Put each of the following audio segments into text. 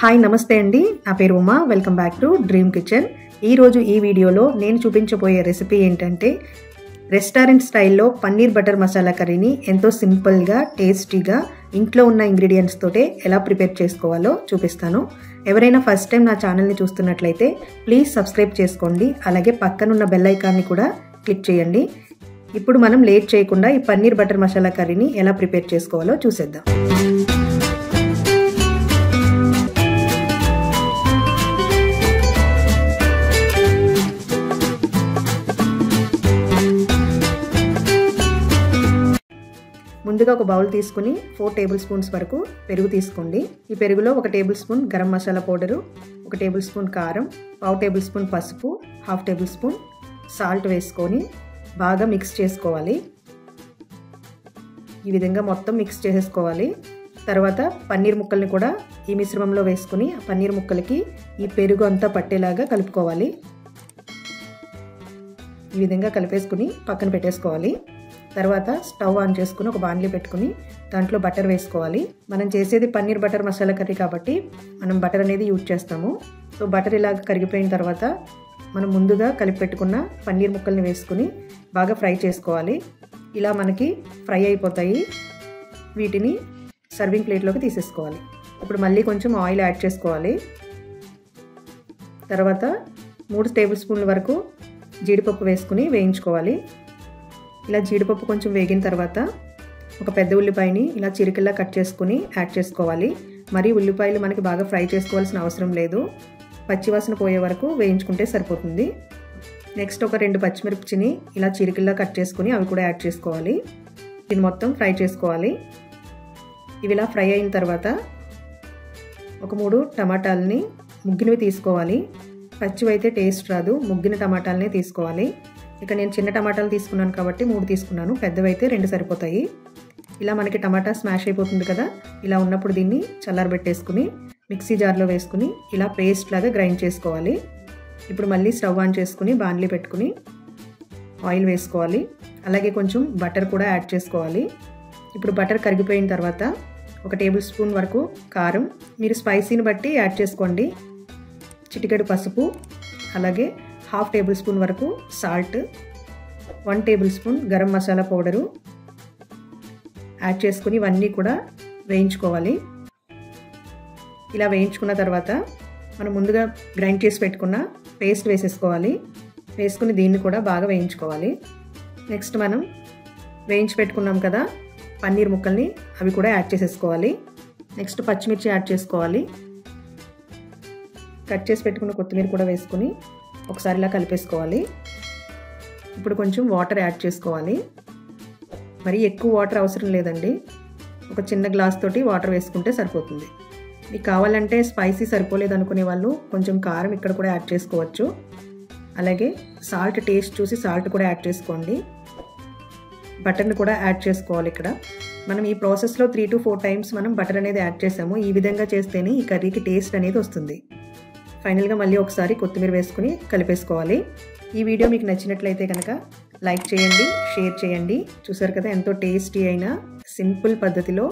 Hi నమస్తే అండి, నా పేరు Uma. Welcome back to dream kitchen. ఈరోజు ఈ వీడియోలో నేను చూపించబోయే రెసిపీ ఏంటంటే రెస్టారెంట్ స్టైల్లో పన్నీర్ బటర్ మసాలా కర్రీని ఎంతో సింపుల్గా టేస్టీగా ఇంట్లో ఉన్న ఇంగ్రీడియంట్స్ తోటే ఎలా ప్రిపేర్ చేసుకోవాలో చూపిస్తాను. ఎవరైనా ఫస్ట్ టైం నా ఛానల్ని చూస్తున్నట్లయితే ప్లీజ్ సబ్స్క్రైబ్ చేసుకోండి. అలాగే పక్కనున్న బెల్ ఐకాన్ని కూడా క్లిక్ చేయండి. ఇప్పుడు మనం లేట్ చేయకుండా ఈ పన్నీర్ బటర్ మసాలా కర్రీని ఎలా ప్రిపేర్ చేసుకోవాలో చూసేద్దాం. ముందుగా ఒక బౌల్ తీసుకుని 4 టేబుల్ స్పూన్స్ వరకు పెరుగు తీసుకోండి. ఈ పెరుగులో 1 table spoon garam masala powder, 1 table spoon కారం, 1/2 టేబుల్ స్పూన్ పసుపు, 1/2 టేబుల్ స్పూన్ సాల్ట్ వేసుకొని బాగా మిక్స్ చేసుకోవాలి. ఈ విధంగా మొత్తం మిక్స్ చేసేసుకోవాలి. తర్వాత పన్నీర్ ముక్కల్ని కూడా ఈ మిశ్రమంలో వేసుకుని ఆ పన్నీర్ ముక్కలకి ఈ పెరుగు అంతా పట్టేలాగా కలుపుకోవాలి. ఈ విధంగా కలిపేసుకుని పక్కన పెట్టేసుకోవాలి. తర్వాత స్టవ్ ఆన్ చేసుకుని ఒక బాండ్లీ పెట్టుకుని దాంట్లో బటర్ వేసుకోవాలి. మనం చేసేది పన్నీర్ బటర్ మసాలా కర్రీ కాబట్టి మనం బటర్ అనేది యూజ్ చేస్తాము. సో బటర్ ఇలాగ కరిగిపోయిన తర్వాత మనం ముందుగా కలిపి పెట్టుకున్న పన్నీర్ ముక్కల్ని వేసుకుని బాగా ఫ్రై చేసుకోవాలి. ఇలా మనకి ఫ్రై అయిపోతాయి. వీటిని సర్వింగ్ ప్లేట్లోకి తీసేసుకోవాలి. ఇప్పుడు మళ్ళీ కొంచెం ఆయిల్ యాడ్ చేసుకోవాలి. తర్వాత 3 టేబుల్ స్పూన్ల వరకు జీడిపప్పు వేసుకుని వేయించుకోవాలి. ఇలా జీడిపప్పు కొంచెం వేగిన తర్వాత ఒక పెద్ద ఉల్లిపాయని ఇలా చిరికల్లా కట్ చేసుకుని యాడ్ చేసుకోవాలి. మరి ఉల్లిపాయలు మనకి బాగా ఫ్రై చేసుకోవాల్సిన అవసరం లేదు. పచ్చివాసన పోయే వరకు వేయించుకుంటే సరిపోతుంది. నెక్స్ట్ ఒక 2 పచ్చిమిర్చిని ఇలా చిరికల్లా కట్ చేసుకుని అవి కూడా యాడ్ చేసుకోవాలి. దీన్ని మొత్తం ఫ్రై చేసుకోవాలి. ఇవి ఇలా ఫ్రై అయిన తర్వాత ఒక 3 టమాటాలని ముగ్గినవి తీసుకోవాలి. పచ్చివైతే టేస్ట్ రాదు, ముగ్గిన టమాటాలనే తీసుకోవాలి. ఇక నేను చిన్న టమాటాలు తీసుకున్నాను కాబట్టి 3 తీసుకున్నాను, పెద్దవైతే 2 సరిపోతాయి. ఇలా మనకి టమాటా స్మాష్ అయిపోతుంది కదా, ఇలా ఉన్నప్పుడు దీన్ని చల్లారబెట్టేసుకుని మిక్సీ జార్లో వేసుకుని ఇలా పేస్ట్ లాగా గ్రైండ్ చేసుకోవాలి. ఇప్పుడు మళ్ళీ స్టవ్ ఆన్ చేసుకుని బాండ్లీ పెట్టుకుని ఆయిల్ వేసుకోవాలి. అలాగే కొంచెం బటర్ కూడా యాడ్ చేసుకోవాలి. ఇప్పుడు బటర్ కరిగిపోయిన తర్వాత 1 టేబుల్ స్పూన్ వరకు కారం, మీరు స్పైసీని బట్టి యాడ్ చేసుకోండి. చిటికెడు పసుపు, అలాగే 1/2 టేబుల్ స్పూన్ వరకు salt, 1 table spoon garam masala powder add చేసుకుని ఇవన్నీ కూడా వేయించుకోవాలి. ఇలా వేయించుకున్న తర్వాత మనం ముందుగా గ్రైండ్ చేసి పెట్టుకున్న పేస్ట్ వేసేసుకోవాలి. వేసుకుని దీన్ని కూడా బాగా వేయించుకోవాలి. నెక్స్ట్ మనం వేయించి పెట్టుకున్నాం కదా పన్నీర్ ముక్కల్ని, అవి కూడా యాడ్ చేసేసుకోవాలి. నెక్స్ట్ పచ్చిమిర్చి యాడ్ చేసుకోవాలి. కట్ చేసి పెట్టుకున్న కొత్తిమీర కూడా వేసుకుని ఒకసారి ఇలా కలిపేసుకోవాలి. ఇప్పుడు కొంచెం వాటర్ యాడ్ చేసుకోవాలి. మరి ఎక్కువ వాటర్ అవసరం లేదండి, ఒక చిన్న గ్లాస్ తోటి వాటర్ వేసుకుంటే సరిపోతుంది. మీకు కావాలంటే స్పైసీ సరిపోలేదు అనుకునే వాళ్ళు కొంచెం కారం ఇక్కడ కూడా యాడ్ చేసుకోవచ్చు. అలాగే సాల్ట్ టేస్ట్ చూసి సాల్ట్ కూడా యాడ్ చేసుకోండి. బటర్ని కూడా యాడ్ చేసుకోవాలి. ఇక్కడ మనం ఈ ప్రాసెస్లో 3 to 4 టైమ్స్ మనం బటర్ అనేది యాడ్ చేసాము. ఈ విధంగా చేస్తేనే ఈ కర్రీకి టేస్ట్ అనేది వస్తుంది. ఫైనల్గా మళ్ళీ ఒకసారి కొత్తిమీర వేసుకుని కలిపేసుకోవాలి. ఈ వీడియో మీకు నచ్చినట్లయితే కనుక లైక్ చేయండి, షేర్ చేయండి. చూసారు కదా ఎంతో టేస్టీ అయిన సింపుల్ పద్ధతిలో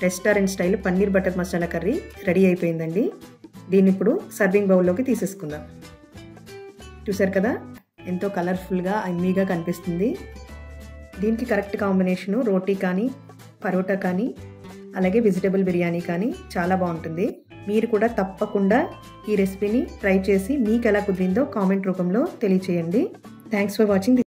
restaurant style paneer butter masala curry ready అయిపోయిందండి. దీన్ని ఇప్పుడు సర్వింగ్ బౌల్లోకి తీసేసుకుందాం. చూసారు కదా ఎంతో కలర్ఫుల్గా యమ్మీగా కనిపిస్తుంది. దీనికి కరెక్ట్ కాంబినేషను రోటీ కానీ, పరోటా కానీ, అలాగే వెజిటేబుల్ బిర్యానీ కానీ చాలా బాగుంటుంది. మీరు కూడా తప్పకుండా ఈ రెసిపీని ట్రై చేసి మీకు ఎలా కుదిరిందో కామెంట్ రూపంలో తెలియచేయండి. Thanks for watching.